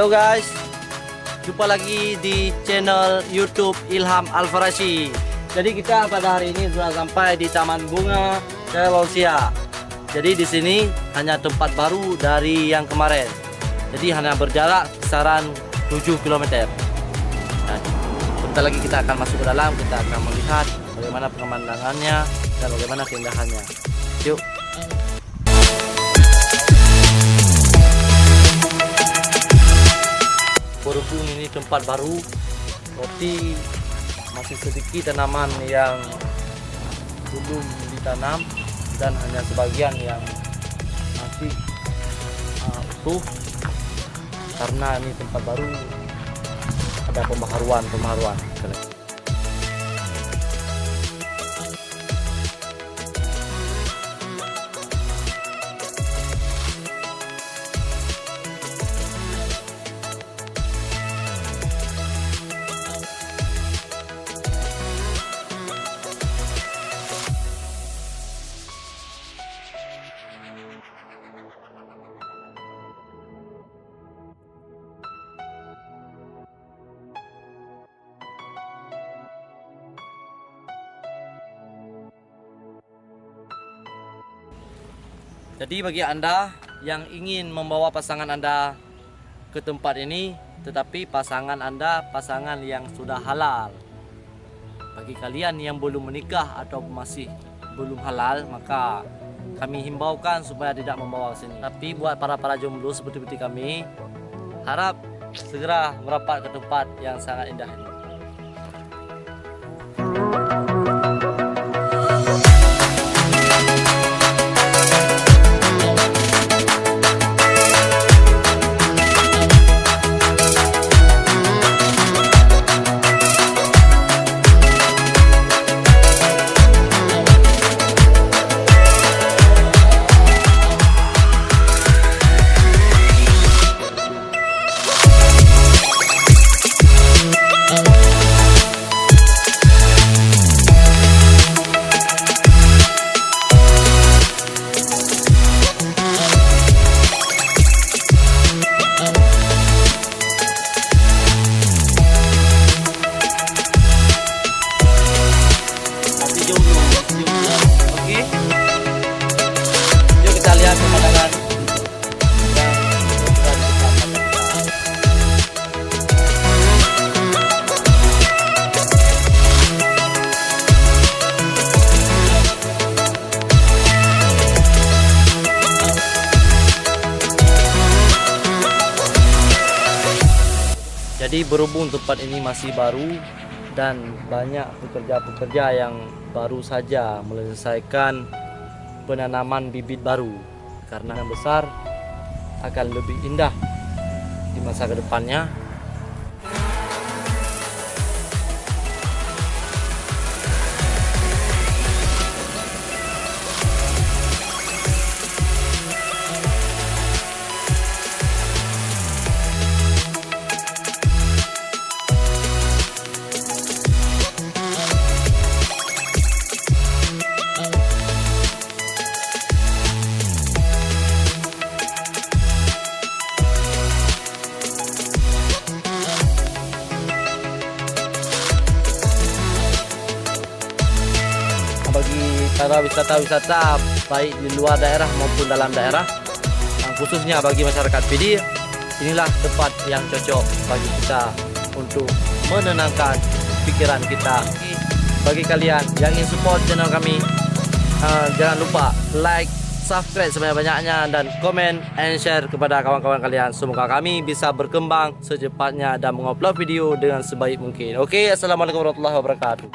Halo guys, jumpa lagi di channel YouTube Ilham Alfarasi. Jadi kita pada hari ini sudah sampai di Taman Bunga Selawsia. Jadi di sini hanya tempat baru dari yang kemarin. Jadi hanya berjarak kisaran 7 km. Nah, sebentar lagi kita akan masuk ke dalam, kita akan melihat bagaimana pemandangannya dan bagaimana keindahannya. Yuk. Berhubung ini tempat baru, berarti masih sedikit tanaman yang belum ditanam dan hanya sebagian yang masih utuh, karena ini tempat baru, ada pembaharuan. Jadi bagi Anda yang ingin membawa pasangan Anda ke tempat ini, tetapi pasangan Anda pasangan yang sudah halal. Bagi kalian yang belum menikah atau masih belum halal, maka kami himbaukan supaya tidak membawa ke sini. Tapi buat para jomblo seperti kami, harap segera merapat ke tempat yang sangat indah ini. Oke, yuk kita lihat pemandangan Jadi berhubung tempat ini masih baru dan banyak pekerja-pekerja yang baru saja menyelesaikan penanaman bibit baru, karena yang besar akan lebih indah di masa kedepannya. Bagi para wisata-wisata baik di luar daerah maupun dalam daerah, khususnya bagi masyarakat PD, inilah tempat yang cocok bagi kita untuk menenangkan pikiran kita. Bagi kalian yang ingin support channel kami, jangan lupa like, subscribe sebanyak-banyaknya, dan komen and share kepada kawan-kawan kalian. Semoga kami bisa berkembang secepatnya dan mengupload video dengan sebaik mungkin. Oke, assalamualaikum warahmatullahi wabarakatuh.